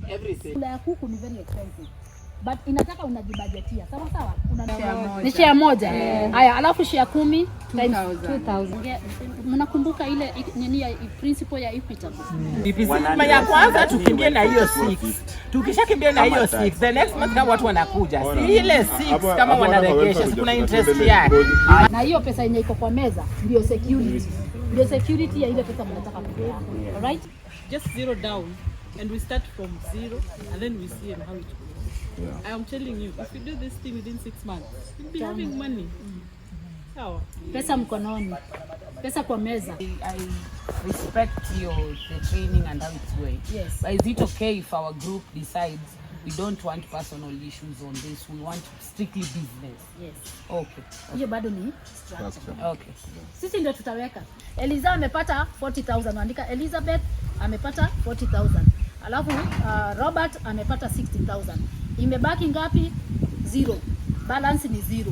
Everything. La kuku ni very expensive. But inataka unajibudgetia. Sawa sawa? Ni share moja. Haya, alafu share 10 times 2000. Mnakumbuka ile nini ya principle ya equitable? Sima ya kwanza tukimbie na hiyo 6. Tukishakimbia na hiyo 6, the next month kama watu wanakuja. Si ile 6 kama wanaregesha, kuna interest yake. Na hiyo pesa yenye iko kwa meza ndio security. Ndio security ya ile pesa mnataka kupeana. All right? Just zero down and we start from zero and then we see how it goes. I am telling you, if you do this thing within 6 months, you'll be having money. How? Pesa mkononi. Pesa kwa meza. I respect the training and how it's going. Yes. But is it okay if our group decides we don't want personal issues on this, we want strictly business? Yes. Okay. Hiyo bado ni structure. Okay. Sisi ndio tutaweka. Eliza amepata 40,000. Andika Elizabeth amepata 40,000. Alafu Robert amepata 60,000. Imebaki ngapi? 0. Balance ni 0.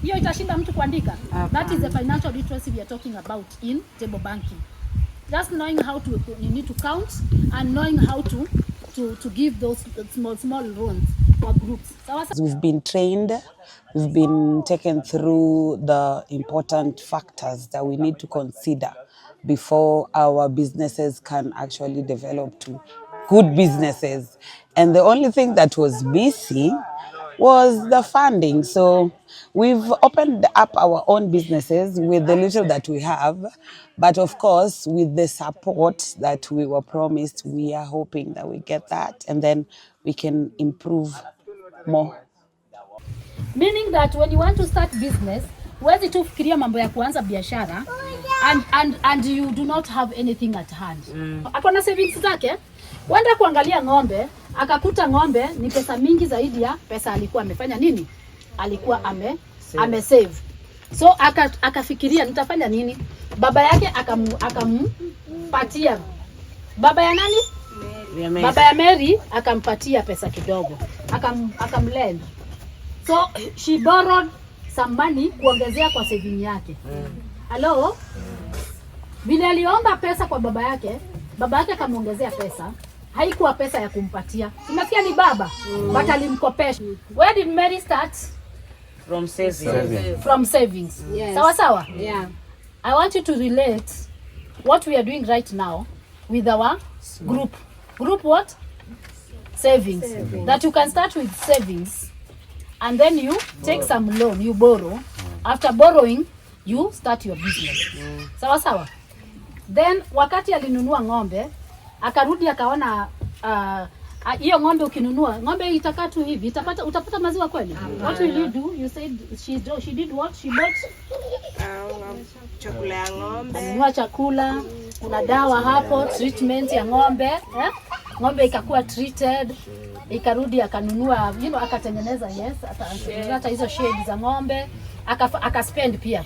Hiyo itashinda mtu kuandika. That is the financial literacy we are talking about in table banking. Just knowing how to, you need to count and knowing how to give those small loans for groups. We've been trained, we've been taken through the important factors that we need to consider before our businesses can actually develop to good businesses. And the only thing that was missing was the funding. So we've opened up our own businesses with the little that we have, but of course with the support that we were promised, we are hoping that we get that and then we can improve more. Meaning that when you want to start business, huwezi tu fikiria mambo ya kuanza biashara and you do not have anything at hand. Akona savings zake, wenda kuangalia ng'ombe, akakuta ng'ombe ni pesa mingi zaidi ya pesa alikuwa amefanya nini? Alikuwa save. So akafikiria nitafanya nini? Baba yake akampatia. Baba ya nani? Mary. Baba ya Mary akampatia pesa kidogo. Akamlend. So she borrowed some money kuongezea kwa saving yake. Hello? Vile aliomba pesa kwa baba yake akamuongezea pesa. Haikuwa pesa ya kumpatia. Unasikia ni baba, but alimkopesha. Where did Mary start? From savings. From savings. Yes. Sawa sawa? Yeah. I want you to relate what we are doing right now with our group. Group what? Savings. That you can start with savings and then you take some loan, you borrow. After borrowing, you start your business. Sawa sawa? Then wakati alinunua ng'ombe, akarudi akaona hiyo ng'ombe ukinunua, ng'ombe itakaa tu hivi, utapata maziwa kweli? What will you do? You said she did what? She bought chakula ya ng'ombe. Alinunua chakula, kuna dawa hapo, treatment ya ng'ombe, ng'ombe ikakuwa treated, ikarudi akanunua, akatengeneza hata hizo shade za ng'ombe, akaspend pia.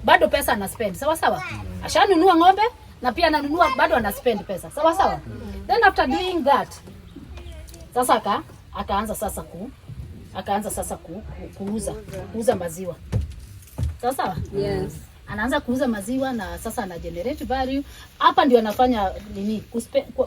Bado pesa ana spend. Sawa sawa? Ashanunua ng'ombe na pia ananunua bado ana spend pesa. Sawa sawa? Then after doing that, sasa akaanza sasa kuuza maziwa. Sawa sawa? Yes. Anaanza kuuza maziwa na sasa ana generate value. Hapa ndio anafanya nini?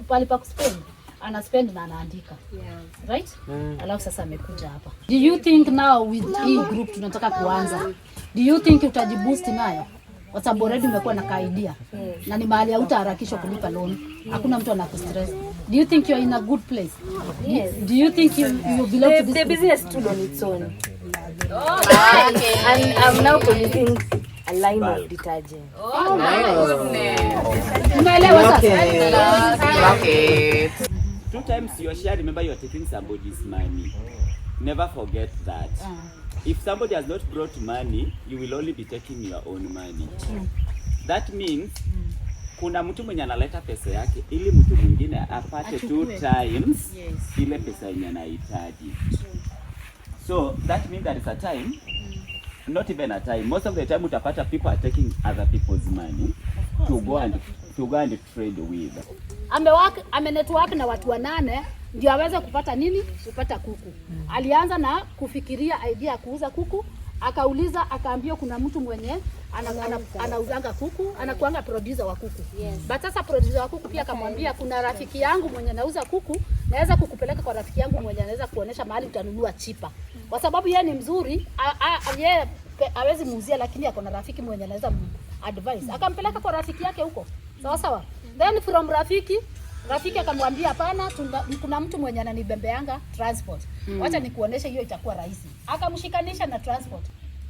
Pale pa kuspend. Ana spend na anaandika. Yeah. Right? Alafu sasa amekuja hapa. Do you think now with hii group tunataka kuanza? Do you think utajiboost nayo? Kwa sababu already umekuwa na idea. Na ni mahali hautaharakishwa kulipa loan. Hakuna mtu anakustress. Do you think you're in a good place? Yes. Do you think you belong to this the business stood on its own. Okay. And I'm now producing a line of detergent. Oh my goodness. Umeelewa sasa? Okay. 2 times your share, remember you are taking somebody's money. Never forget that. If somebody has not brought money, you will only be taking your own money. That means kuna mtu mwenye analeta pesa yake ili mtu mwingine apate 2 times ile pesa yenye anahitaji. So that means there is a time, not even a time, most of the time utapata people are taking other people's money to go and trade with. Amenetwork na watu 8 ndio aweze kupata nini? Kupata kuku. Alianza na kufikiria idea ya kuuza kuku, akauliza, akaambiwa kuna mtu mwenye anauzanga kuku, anakuanga producer wa kuku. Yes. But sasa producer wa kuku pia akamwambia kuna rafiki yangu mwenye anauza kuku, naweza kukupeleka kwa rafiki yangu mwenye anaweza kuonesha mahali utanunua chipa. Kwa sababu yeye ni mzuri, yeye hawezi muuzia, lakini ako na rafiki mwenye anaweza advice. Akampeleka kwa rafiki yake huko. Sawa sawa. Then from rafiki akamwambia hapana, kuna mtu mwenye ananibembeanga transport. Wacha nikuoneshe, hiyo itakuwa rahisi. Akamshikanisha na transport.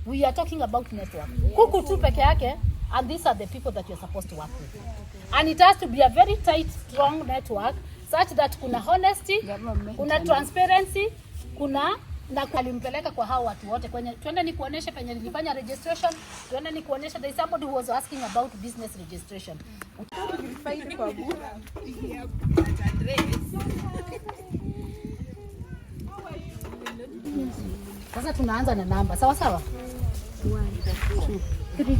We are talking about network. Kuku tu peke yake, and these are the people that you're supposed to work with. And it has to be a very tight, strong network such that kuna honesty, kuna transparency, na alimpeleka kwa hao watu wote kwenye twende ni kuonesha penye nilifanya registration, twende ni kuonesha there is somebody who was asking about business registration. Sasa tunaanza na namba. Sawa sawa? 1 2 3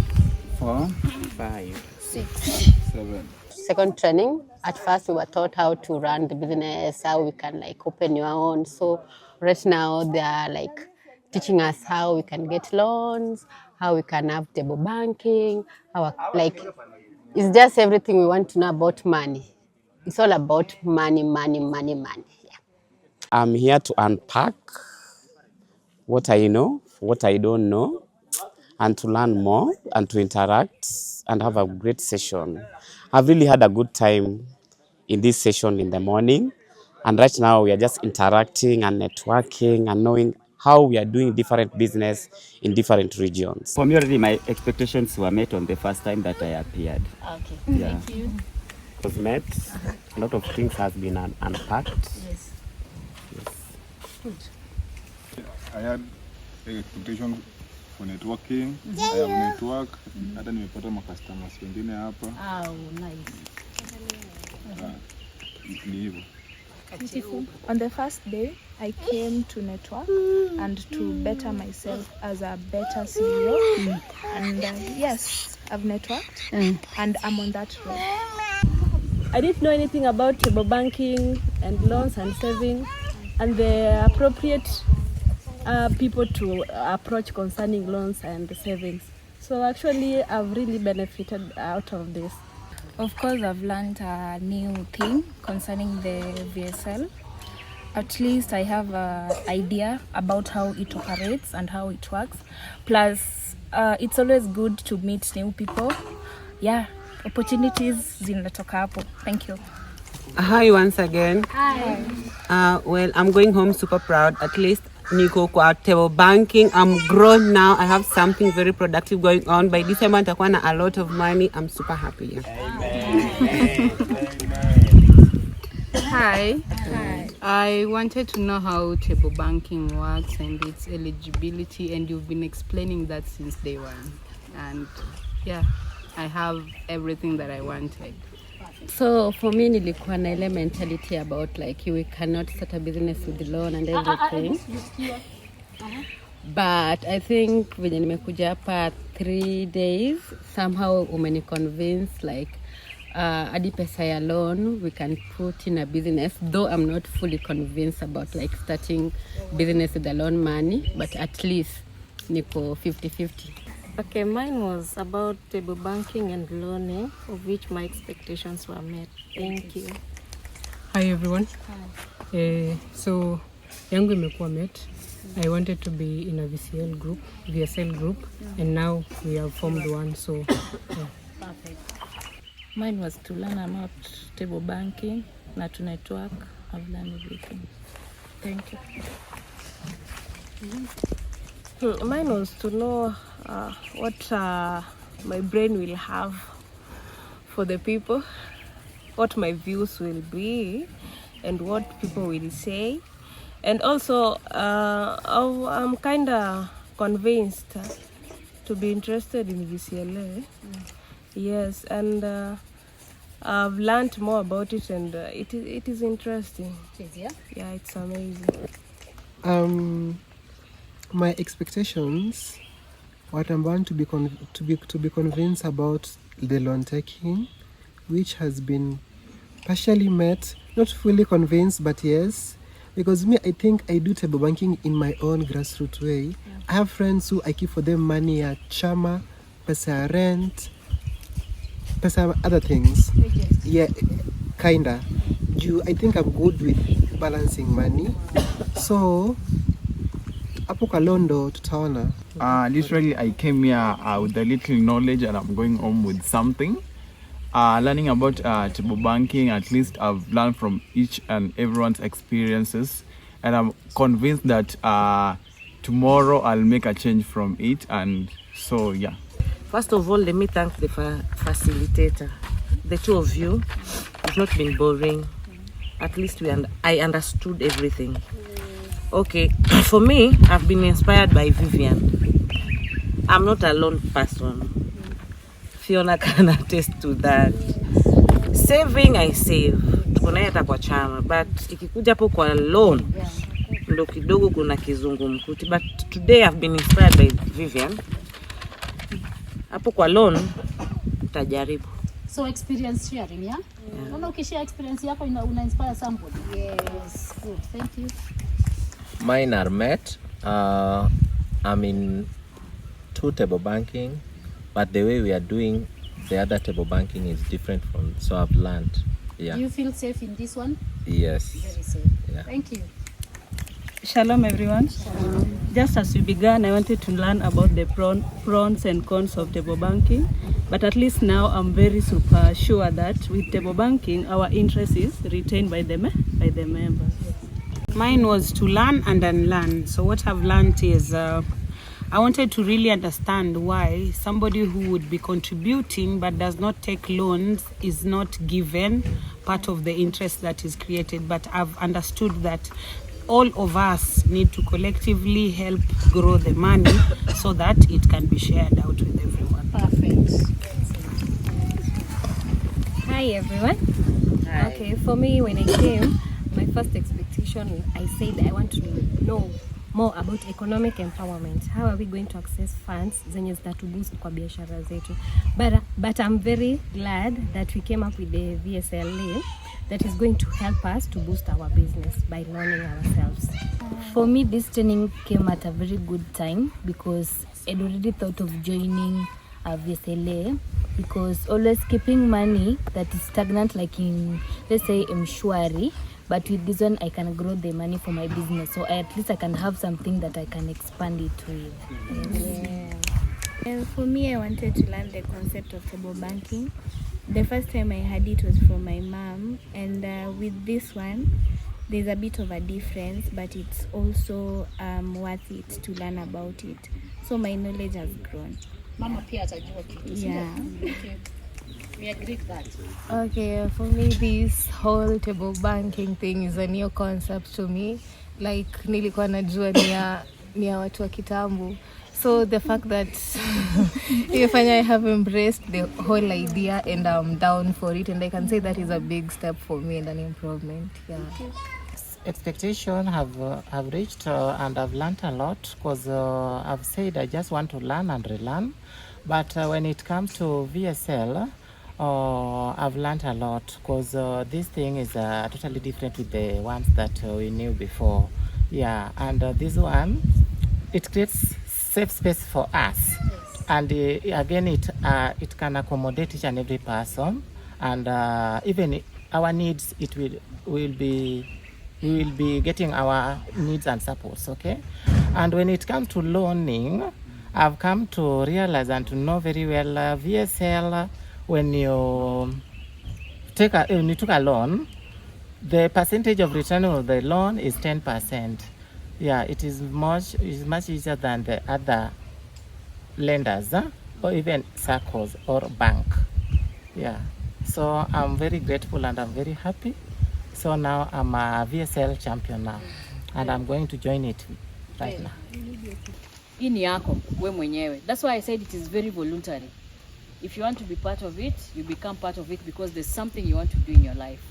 4 5 6 7. Second training, at first we were taught how to run the business, how we can like open your own. So right now they are like teaching us how we can get loans, how we can have table banking, how like it's just everything we want to know about money. It's all about money. Yeah. I'm here to unpack what I know, what I don't know, and to learn more and to interact and have a great session. I've really had a good time in this session in the morning, and right now we are just interacting and networking and knowing how we are doing different business in different regions. For me already, my expectations were met on the first time that I appeared. Okay. Yeah. Thank you. It was met, a lot of things has been unpacked. Yes. Good. I had expectations for networking. I have network. Hata nimepata customers wengine hapa. Oh, nice. Ni hivyo. On the first day, I came to network and to better myself as a better CEO. And yes, I've networked and I'm on that road. I didn't know anything about table banking and loans and saving and the appropriate people to approach concerning loans and savings. So actually, I've really benefited out of this. Of course, I've learned a new thing concerning the VSL. At least I have an idea about how it operates and how it works. Plus, it's always good to meet new people. Yeah, opportunities zinatoka hapo. Thank you. Hi once again. Hi. Well, I'm going home super proud. At least niko kwa table banking. I'm grown now. I have something very productive going on. By December, nitakuwa na a lot of money. I'm super happy. Hi. I wanted to know how table banking works and its eligibility, and you've been explaining that since day one. And yeah, I have everything that I wanted. So for me nilikuwa na ile mentality about like we cannot start a business with the loan and everything. But I think venye nimekuja hapa 3 days somehow umeni convince like hadi pesa ya loan we can put in a business, though I'm not fully convinced about like starting business with the loan money, but at least niko 50-50. Okay, mine was about table banking and loaning, of which my expectations were met. Thank you. Hi everyone. Hi. So yangu imekuwa met. I wanted to be in a VSL group, and now we have formed one. So yeah. Perfect. Mine was to learn about table banking, not to network. I've learned everything. Thank you. Mine was to know what my brain will have for the people, what my views will be, and what people will say. And also, I'm kind of convinced to be interested in VCLA. Yes, and I've learned more about it, and it is interesting. Yeah, it's amazing. My expectations, what I'm bound to be convinced about the loan taking, which has been partially met, not fully convinced, but yes, Because me, I think I do table banking in my own grassroots way. I have friends who I keep for them money at Chama, pesa rent, pesa other things. Yeah, kinda. I think I'm good with balancing money. So, hapo Kalondo tutaona. Literally, I came here with a little knowledge and I'm going home with something. Learning about table banking, at least I've learned from each and everyone's experiences, and I'm convinced that tomorrow I'll make a change from it. And so, yeah. First of all, let me thank the facilitator. The two of you, it's not been boring. At least I understood everything. Okay, for me, I've been inspired by Vivian. I'm not a lone person. Fiona can attest to that. Saving, I save. Tukunaeta kwa Chama, but ikikuja hapo kwa loan, ndo kidogo kuna kizungumkuti. But today I've been inspired by Vivian. Hapo kwa loan, tajaribu. So experience sharing, yeah? Unaona ukishare experience yako una inspire somebody. Yes, good. Thank you. Mine are met. I'm in 2 table banking, but the way we are doing the other table banking is different from, so I've learned. Yeah. Do you feel safe in this one? Yes. Very safe. Yeah. Thank you. Shalom everyone. Shalom. Just as we began, I wanted to learn about the pros and cons of table banking, but at least now I'm very super sure that with table banking, our interest is retained by the members. Mine was to learn and unlearn. So what I've learned is I wanted to really understand why somebody who would be contributing but does not take loans is not given part of the interest that is created. But I've understood that all of us need to collectively help grow the money so that it can be shared out with everyone. Perfect. Hi everyone. Hi. Okay, for me when I came, my first expectation, I said I want to know more about economic empowerment. How are we going to access funds zenye zitatuboost kwa biashara zetu? But I'm very glad that we came up with the VSLA that is going to help us to boost our business by learning ourselves. For me, this training came at a very good time because I'd already thought of joining a VSLA, because always keeping money that is stagnant, like in, let's say, Mshwari, but with this one I can grow the money for my business, so at least I can have something that I can expand it with. Yeah. And for me, I wanted to learn the concept of table banking. The first time I heard it was from my mom, and with this one there's a bit of a difference, but it's also worth it to learn about it, so my knowledge has grown. Mama pia atajua kitu. Yeah. Okay. We agree with that. Okay, for me this whole table banking thing is a new concept to me. Like nilikuwa najua ni ya watu wa kitambo. So the fact that I have embraced the whole idea and I'm down for it, and I can say that is a big step for me and an improvement. Yeah. Expectation have reached and I've learned a lot, because I've said I just want to learn and relearn. But when it comes to VSL, I've learned a lot, because this thing is totally different with the ones that we knew before. Yeah, and this one, it creates safe space for us, and again it can accommodate each and every person, and even our needs, we will be getting our needs and supports. Okay, and when it comes to loaning, I've come to realize and to know very well VSL, when you took a loan, the percentage of return of the loan is 10%. Yeah, it is much easier than the other lenders, or even circles or bank. Yeah, so I'm very grateful and I'm very happy. So now I'm a VSL champion now, and I'm going to join it right now. Hii ni yako we mwenyewe. That's why I said it is very voluntary. If you want to be part of it, you become part of it because there's something you want to do in your life.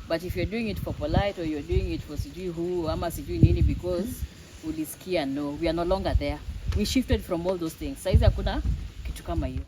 But if you're doing it for polite, or you're doing it for sijui who ama sijui nini because ulisikia, no, we are no longer there. We shifted from all those things. Saizi hakuna kitu kama hiyo.